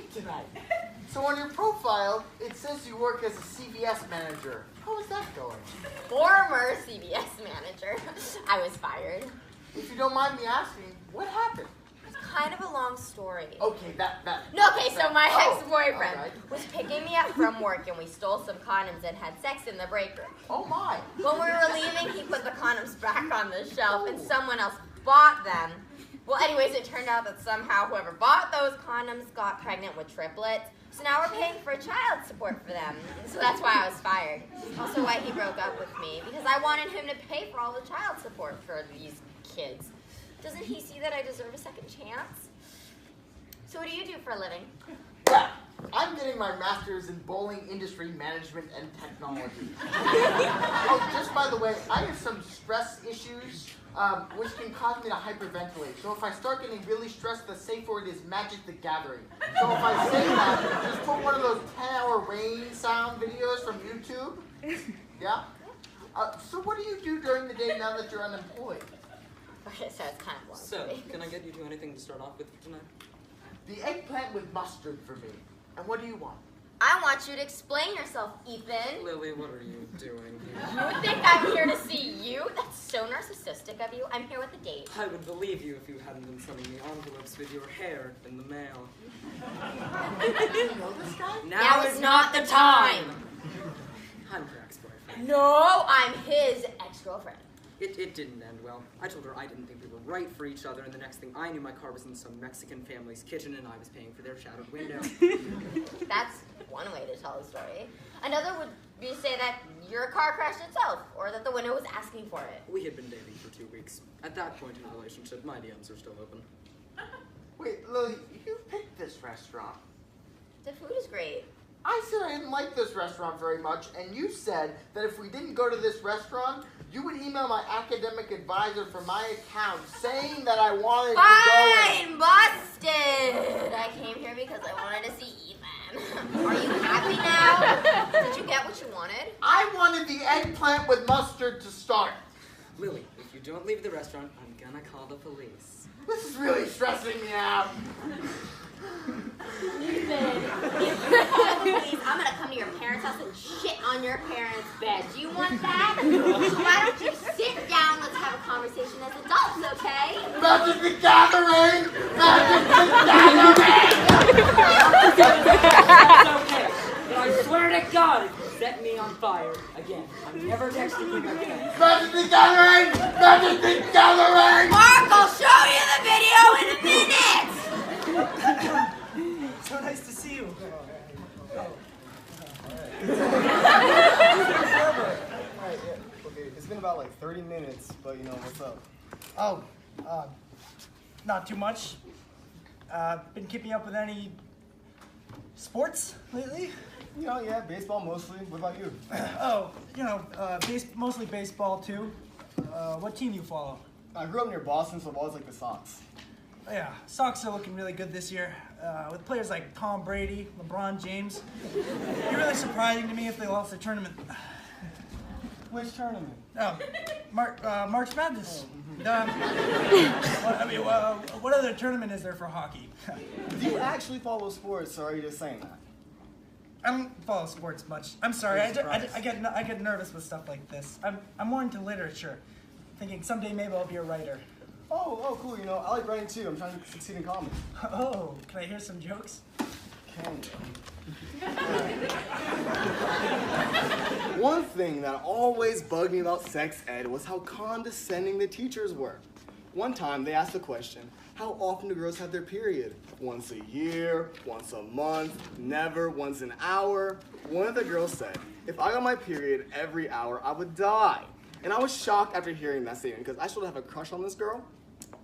late tonight. So on your profile, it says you work as a CVS manager. How is that going? Former CVS manager. I was fired. If you don't mind me asking, what happened? It's kind of a long story. Okay, So my ex-boyfriend right. was picking me up from work and we stole some condoms and had sex in the break room. Oh my. When we were leaving, he put the condoms back on the shelf and someone else bought them. Well, anyways, it turned out that somehow whoever bought those condoms got pregnant with triplets. So now we're paying for child support for them. So that's why I was fired. Also why he broke up with me, because I wanted him to pay for all the child support for these kids. Doesn't he see that I deserve a second chance? So what do you do for a living? Well, I'm getting my master's in bowling industry management and technology. Oh, just by the way, I have some stress issues, which can cause me to hyperventilate. So if I start getting really stressed, the safe word is Magic the Gathering. So if I say that, just put one of those 10-hour rain sound videos from YouTube. Yeah? So what do you do during the day now that you're unemployed? Okay, so it's kind of long. So, can I get you to anything to start off with for tonight? The eggplant with mustard for me. And what do you want? I want you to explain yourself, Ethan. Lily, what are you doing here? You think I'm here to see you? That's so narcissistic of you. I'm here with a date. I would believe you if you hadn't been sending me envelopes with your hair in the mail. Do you know this guy? Now is not the time. I'm your ex-boyfriend. No, I'm his ex-girlfriend. It didn't end well. I told her I didn't think we were right for each other, and the next thing I knew, my car was in some Mexican family's kitchen, and I was paying for their shadowed window. That's one way to tell the story. Another would be to say that your car crashed itself, or that the window was asking for it. We had been dating for 2 weeks. At that point in the relationship, my DMs are still open. Wait, Lily, you picked this restaurant. The food is great. I said I didn't like this restaurant very much, and you said that if we didn't go to this restaurant, you would email my academic advisor for my account saying that I wanted Fine, busted! I came here because I wanted to see Ethan. Are you happy now? Did you get what you wanted? I wanted the eggplant with mustard to start. Lily, if you don't leave the restaurant, I'm gonna call the police. This is really stressing me out. Ethan, please, I'm gonna come to your parents' house and shit on your parents' bed. Do you want that? Why don't you sit down? Let's have a conversation as adults, okay? Magic the Gathering! Magic the Gathering! That's okay, but I swear to God, if you set me on fire again, I'm never texting you again. Magic the Gathering! Magic the Gathering! Mark, I'll show you the video in a minute! So nice to see you. Okay, it's been about like 30 minutes, but you know, what's up? Oh, not too much. Been keeping up with any sports lately? You know, yeah, baseball mostly. What about you? Oh, you know, mostly baseball too. What team you follow? I grew up near Boston, so I've always liked the Sox. Oh, yeah, Sox are looking really good this year. With players like Tom Brady, LeBron James. It'd be really surprising to me if they lost the tournament. Which tournament? Oh, March Madness. What other tournament is there for hockey? Do you actually follow sports, or are you just saying that? I don't follow sports much. I'm sorry. I get nervous with stuff like this. I'm more into literature, thinking someday maybe I'll be a writer. Oh, cool. You know, I like writing too. I'm trying to succeed in comedy. Oh, can I hear some jokes? Can you? One thing that always bugged me about sex ed was how condescending the teachers were. One time they asked the question, how often do girls have their period? Once a year, once a month, never, once an hour. One of the girls said, if I got my period every hour, I would die. And I was shocked after hearing that statement because I still have a crush on this girl,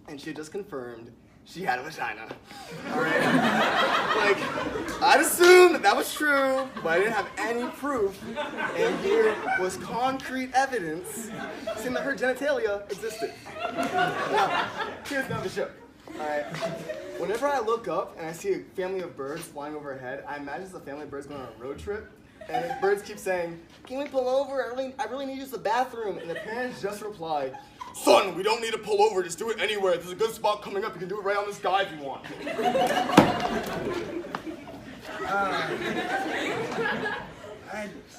and she had just confirmed she had a vagina. All right? Like, I'd assumed that was true, but I didn't have any proof. And here was concrete evidence saying that her genitalia existed. Now, here's another joke. All right. Whenever I look up and I see a family of birds flying overhead, I imagine it's a family of birds going on a road trip. And the birds keep saying, can we pull over? I really need to use the bathroom. And the parents just reply, son, we don't need to pull over. Just do it anywhere. There's a good spot coming up. You can do it right on the sky if you want.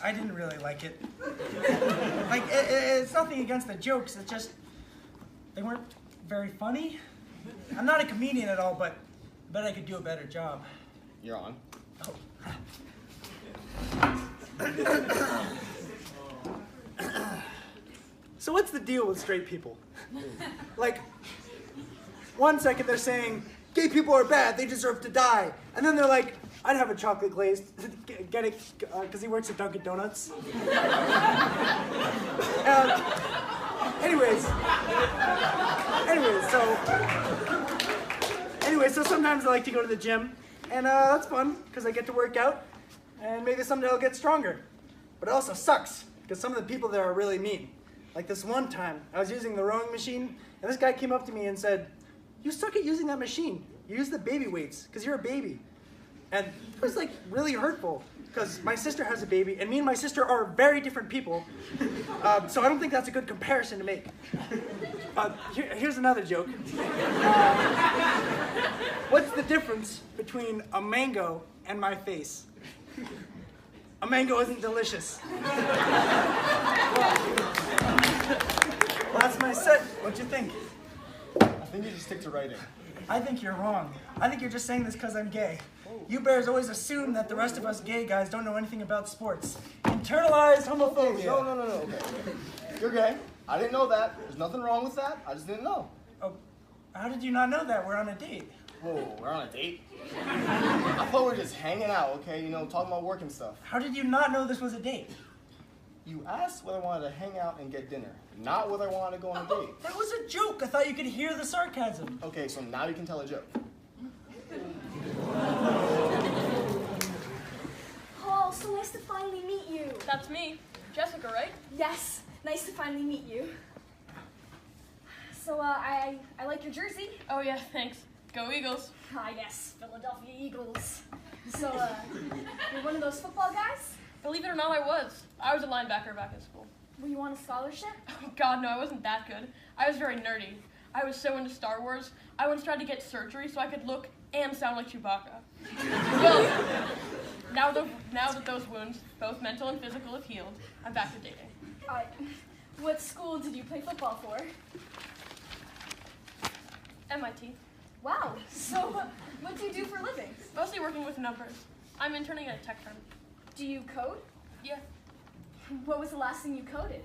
I didn't really like it. Like, it's nothing against the jokes, it's just, they weren't very funny. I'm not a comedian at all, but I bet I could do a better job. You're on. So what's the deal with straight people? Like, 1 second they're saying, gay people are bad, they deserve to die. And then they're like, I'd have a chocolate glazed, get it, because he works at Dunkin' Donuts. Anyways, so sometimes I like to go to the gym, and that's fun, because I get to work out, and maybe someday I'll get stronger. But it also sucks, because some of the people there are really mean. Like this one time, I was using the rowing machine, and this guy came up to me and said, "You suck at using that machine. You use the baby weights, because you're a baby." And it was like really hurtful, because my sister has a baby, and me and my sister are very different people. So I don't think that's a good comparison to make. Here's another joke. What's the difference between a mango and my face? A mango isn't delicious. Well, that's my set. What'd you think? I think you should stick to writing. I think you're wrong. I think you're just saying this because I'm gay. You bears always assume that the rest of us gay guys don't know anything about sports. Internalized homophobia. No, okay. You're gay. I didn't know that. There's nothing wrong with that. I just didn't know. Oh, how did you not know that? We're on a date. Whoa, we're on a date? I thought we were just hanging out, okay? You know, talking about work and stuff. How did you not know this was a date? You asked whether I wanted to hang out and get dinner, not whether I wanted to go on a date. That was a joke. I thought you could hear the sarcasm. Okay, so now you can tell a joke. Paul, so nice to finally meet you. That's me. Jessica, right? Yes, nice to finally meet you. So, I like your jersey. Oh yeah, thanks. Go Eagles. Ah, yes, Philadelphia Eagles. So, you're one of those football guys? Believe it or not, I was. I was a linebacker back in school. Were you on a scholarship? Oh God, no, I wasn't that good. I was very nerdy. I was so into Star Wars, I once tried to get surgery so I could look and sound like Chewbacca. Well, now that those wounds, both mental and physical, have healed, I'm back to dating. What school did you play football for? MIT. Wow, so what do you do for a living? Mostly working with numbers. I'm interning at a tech firm. Do you code? Yeah. What was the last thing you coded?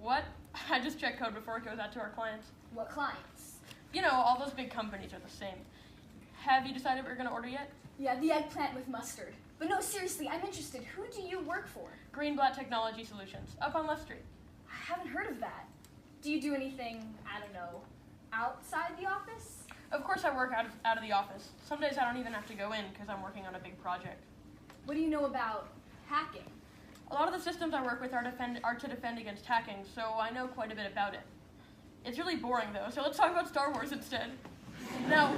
What? I just check code before it goes out to our clients. What clients? You know, all those big companies are the same. Have you decided what you're going to order yet? Yeah, the eggplant with mustard. But no, seriously, I'm interested. Who do you work for? Greenblatt Technology Solutions, up on Left Street. I haven't heard of that. Do you do anything, I don't know, outside the office? Of course I work out of the office. Some days I don't even have to go in because I'm working on a big project. What do you know about hacking? A lot of the systems I work with are to defend against hacking, so I know quite a bit about it. It's really boring though, so let's talk about Star Wars instead. Now,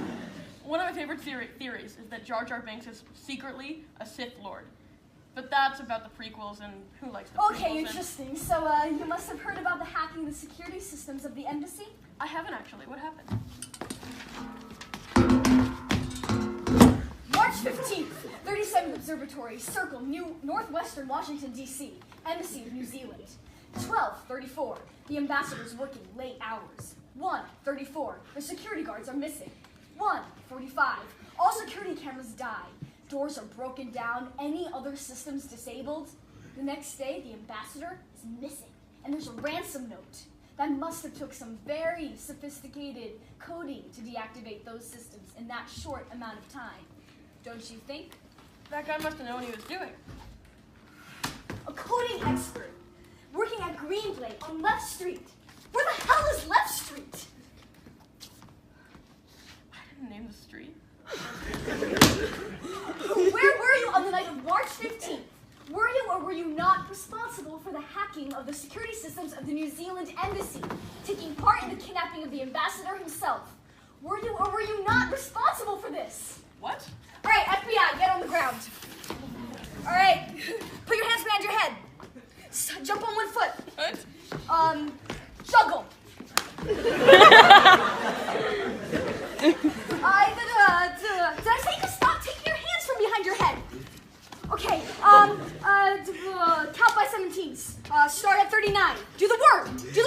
one of my favorite theories is that Jar Jar Binks is secretly a Sith Lord. But that's about the prequels, and who likes the prequels? Okay, interesting. So, you must have heard about the hacking the security systems of the embassy? I haven't actually. What happened? March 15th, 37th Observatory, Circle, Northwestern Washington, D.C., Embassy of New Zealand. 12:34, the ambassador's working late hours. 1:34, the security guards are missing. 1:45, all security cameras die. Doors are broken down, any other systems disabled. The next day, the ambassador is missing, and there's a ransom note. That must have took some very sophisticated coding to deactivate those systems in that short amount of time. Don't you think? That guy must have known what he was doing. A coding expert, working at Greenblade on Left Street. Where the hell is Left Street? I didn't name the street. Where were you on the night of March 15th? Were you or were you not responsible for the hacking of the security systems of the New Zealand embassy, taking part in the kidnapping of the ambassador himself? Were you or were you not responsible for this? What? All right, FBI, get on the ground. All right, put your hands behind your head. Jump on one foot. What? Juggle. Did I say to stop taking your hands from behind your head? count by 17s. Start at 39. Do the work. Do